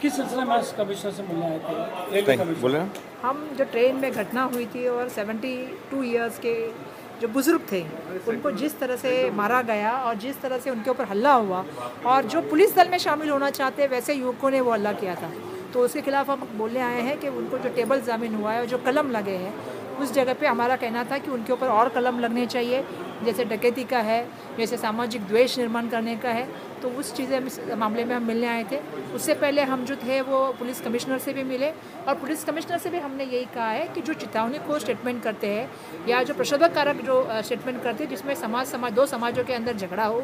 किस सिलसिले में आज कमिश्नर से मिलने आए थे? रेलवे कमिश्नर बोले हम जो ट्रेन में घटना हुई थी और 72 इयर्स के जो बुज़ुर्ग थे उनको जिस तरह से मारा गया और जिस तरह से उनके ऊपर हल्ला हुआ और जो पुलिस दल में शामिल होना चाहते वैसे युवकों ने वो हल्ला किया था, तो उसके खिलाफ हम बोलने आए हैं कि उनको जो टेबल जामिन हुआ है और जो कलम लगे हैं उस जगह पे हमारा कहना था कि उनके ऊपर और कलम लगने चाहिए, जैसे डकैती का है, जैसे सामाजिक द्वेष निर्माण करने का है। तो उस चीज़ें मामले में हम मिलने आए थे। उससे पहले हम जो थे वो पुलिस कमिश्नर से भी मिले और पुलिस कमिश्नर से भी हमने यही कहा है कि जो चेतावनी को स्टेटमेंट करते हैं या जो प्रशोधक जो स्टेटमेंट करते हैं जिसमें दो समाजों के अंदर झगड़ा हो,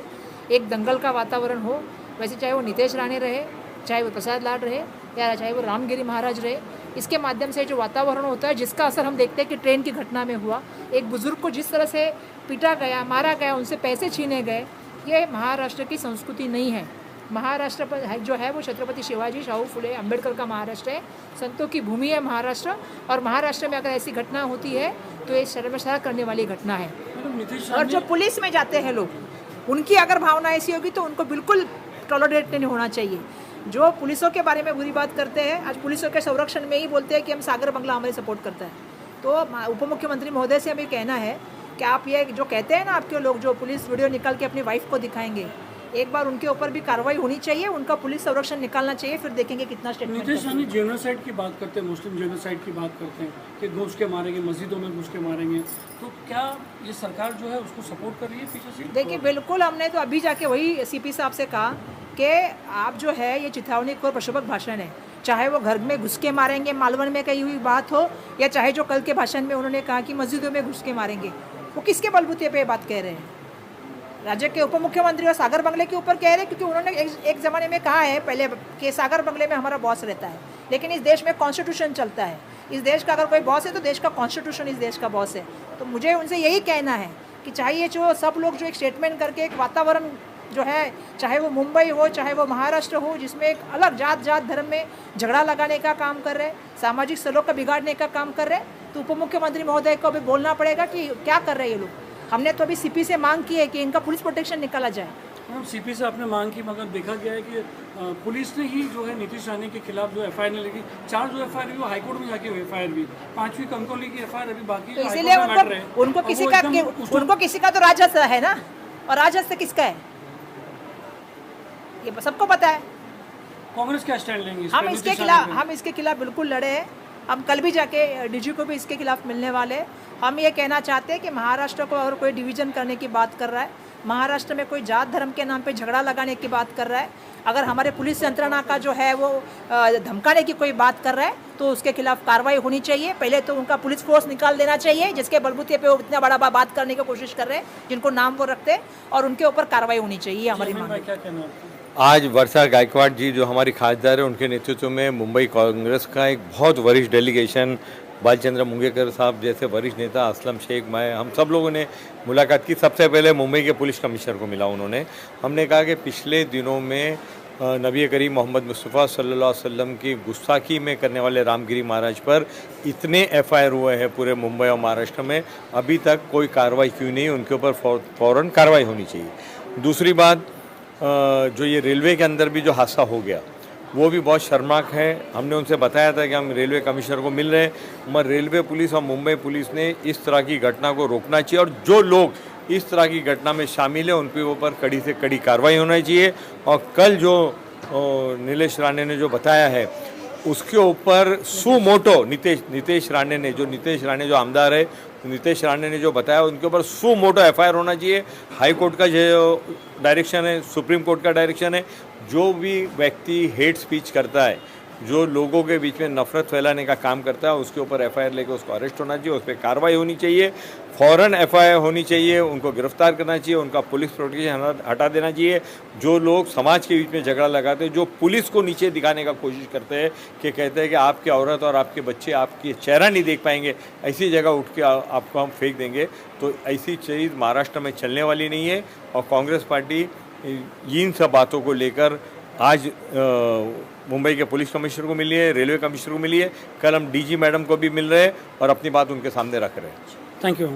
एक दंगल का वातावरण हो, वैसे चाहे वो नितेश राणे रहे, चाहे वो प्रसाद लाड रहे या चाहे वो रामगिरी महाराज रहे, इसके माध्यम से जो वातावरण होता है जिसका असर हम देखते हैं कि ट्रेन की घटना में हुआ, एक बुज़ुर्ग को जिस तरह से पीटा गया, मारा गया, उनसे पैसे छीने गए, ये महाराष्ट्र की संस्कृति नहीं है। महाराष्ट्र पर जो है वो छत्रपति शिवाजी, शाहू फुले, अंबेडकर का महाराष्ट्र है, संतों की भूमि है महाराष्ट्र, और महाराष्ट्र में अगर ऐसी घटना होती है तो ये शर्मसार करने वाली घटना है। और जो पुलिस में जाते हैं लोग, उनकी अगर भावना ऐसी होगी तो उनको बिल्कुल टॉलरेट नहीं होना चाहिए। जो पुलिसों के बारे में बुरी बात करते हैं, आज पुलिसों के संरक्षण में ही बोलते हैं कि हम सागर बंगला हमारे सपोर्ट करता है, तो उप मुख्यमंत्री महोदय से हमें कहना है कि आप ये जो कहते हैं ना आपके लोग जो पुलिस वीडियो निकाल के अपनी वाइफ को दिखाएंगे, एक बार उनके ऊपर भी कार्रवाई होनी चाहिए, उनका पुलिस संरक्षण निकालना चाहिए, फिर देखेंगे कितना स्टेटमेंट। नितेश राणे जेनोसाइड की बात करते हैं, मुस्लिम जेनोसाइड की बात करते हैं कि घुस के मारेंगे, मस्जिदों में घुस के मारेंगे, तो क्या ये सरकार जो है उसको सपोर्ट कर रही है पीछे से? देखिए बिल्कुल, हमने तो अभी जाके वही सीपी साहब से कहा कि आप जो है ये चिथावनी को प्रशोभक भाषण है, चाहे वो घर में घुस के मारेंगे, मालवन में कही हुई बात हो, या चाहे जो कल के भाषण में उन्होंने कहा कि मस्जिदों में घुस के मारेंगे, वो किसके बलबूते पे बात कह रहे हैं? राज्य के उप मुख्यमंत्री और सागर बंगले के ऊपर कह रहे हैं, क्योंकि उन्होंने एक ज़माने में कहा है पहले कि सागर बंगले में हमारा बॉस रहता है, लेकिन इस देश में कॉन्स्टिट्यूशन चलता है। इस देश का अगर कोई बॉस है तो देश का कॉन्स्टिट्यूशन इस देश का बॉस है। तो मुझे उनसे यही कहना है कि चाहिए जो सब लोग जो एक स्टेटमेंट करके एक वातावरण जो है, चाहे वो मुंबई हो चाहे वो महाराष्ट्र हो, जिसमें एक अलग जात धर्म में झगड़ा लगाने का काम कर रहे हैं, सामाजिक सलोख का बिगाड़ने का काम कर रहे हैं, तो उप मुख्यमंत्री महोदय को अभी बोलना पड़ेगा कि क्या कर रहे हैं ये लोग। हमने तो अभी सीपी से मांग की है कि इनका पुलिस प्रोटेक्शन निकाला जाए। हम सीपी से आपने मांग की, मगर देखा गया है कि पुलिस ने ही जो है नीतीश राणे के खिलाफ जो एफआईआर ने लिखी, 4 जो एफआईआर हुई वो हाईकोर्ट में जाके एफआईआर भी, 5वीं कंकोली की एफआईआर अभी बाकी, तो इसीलिए उनको किसी का तो राजस्व है ना, और राजस्व किसका है ये सबको पता है। कांग्रेस क्या स्टैंड लेंगे? हम इसके खिलाफ बिल्कुल लड़े हैं। हम कल भी जाके डीजी को भी इसके खिलाफ मिलने वाले हैं। हम ये कहना चाहते हैं कि महाराष्ट्र को अगर कोई डिवीजन करने की बात कर रहा है, महाराष्ट्र में कोई जात धर्म के नाम पे झगड़ा लगाने की बात कर रहा है, अगर हमारे पुलिस यंत्रणा का जो है वो धमकाने की कोई बात कर रहा है, तो उसके खिलाफ कार्रवाई होनी चाहिए। पहले तो उनका पुलिस फोर्स निकाल देना चाहिए जिसके बलबूते पे वो इतना बड़ा बात करने की कोशिश कर रहे हैं, जिनको नाम वो रखते हैं, और उनके ऊपर कार्रवाई होनी चाहिए। हमारी मांग है। आज वर्षा गायकवाड़ जी जो हमारी खासदार है, उनके नेतृत्व में मुंबई कांग्रेस का एक बहुत वरिष्ठ डेलीगेशन, बालचंद्र मुंगेकर साहब जैसे वरिष्ठ नेता, असलम शेख, मैं, हम सब लोगों ने मुलाकात की। सबसे पहले मुंबई के पुलिस कमिश्नर को मिला उन्होंने। हमने कहा कि पिछले दिनों में नबी करीम मोहम्मद मुस्तफ़ा सल्लल्लाहु अलैहि वसल्लम की गुस्ताखी में करने वाले रामगिरी महाराज पर इतने एफआईआर हुए हैं पूरे मुंबई और महाराष्ट्र में, अभी तक कोई कार्रवाई क्यों नहीं? उनके ऊपर फ़ौरन कार्रवाई होनी चाहिए। दूसरी बात, जो ये रेलवे के अंदर भी जो हादसा हो गया वो भी बहुत शर्मनाक है। हमने उनसे बताया था कि हम रेलवे कमिश्नर को मिल रहे हैं, मगर रेलवे पुलिस और मुंबई पुलिस ने इस तरह की घटना को रोकना चाहिए, और जो लोग इस तरह की घटना में शामिल हैं उन पे ऊपर कड़ी से कड़ी कार्रवाई होना चाहिए। और कल जो नीलेश राणे ने जो बताया है उसके ऊपर सुमोटो नीतीश राणे ने जो आमदार है, नीतीश राणे ने जो बताया उनके ऊपर सुमोटो एफआईआर होना चाहिए। हाई कोर्ट का जो डायरेक्शन है, सुप्रीम कोर्ट का डायरेक्शन है, जो भी व्यक्ति हेट स्पीच करता है, जो लोगों के बीच में नफरत फैलाने का काम करता है, उसके ऊपर एफआईआर लेकर उसको अरेस्ट होना चाहिए, उस पर कार्रवाई होनी चाहिए, फ़ौरन एफआईआर होनी चाहिए, उनको गिरफ्तार करना चाहिए, उनका पुलिस प्रोटेक्शन हटा देना चाहिए। जो लोग समाज के बीच में झगड़ा लगाते हैं, जो पुलिस को नीचे दिखाने का कोशिश करते हैं, कि कहते हैं कि आपकी औरत और आपके बच्चे आपकी चेहरा नहीं देख पाएंगे, ऐसी जगह उठ के आपको हम फेंक देंगे, तो ऐसी चीज़ महाराष्ट्र में चलने वाली नहीं है। और कांग्रेस पार्टी इन सब बातों को लेकर आज मुंबई के पुलिस कमिश्नर को मिली है, रेलवे कमिश्नर को मिली है, कल हम डीजी मैडम को भी मिल रहे हैं और अपनी बात उनके सामने रख रहे हैं। Thank you.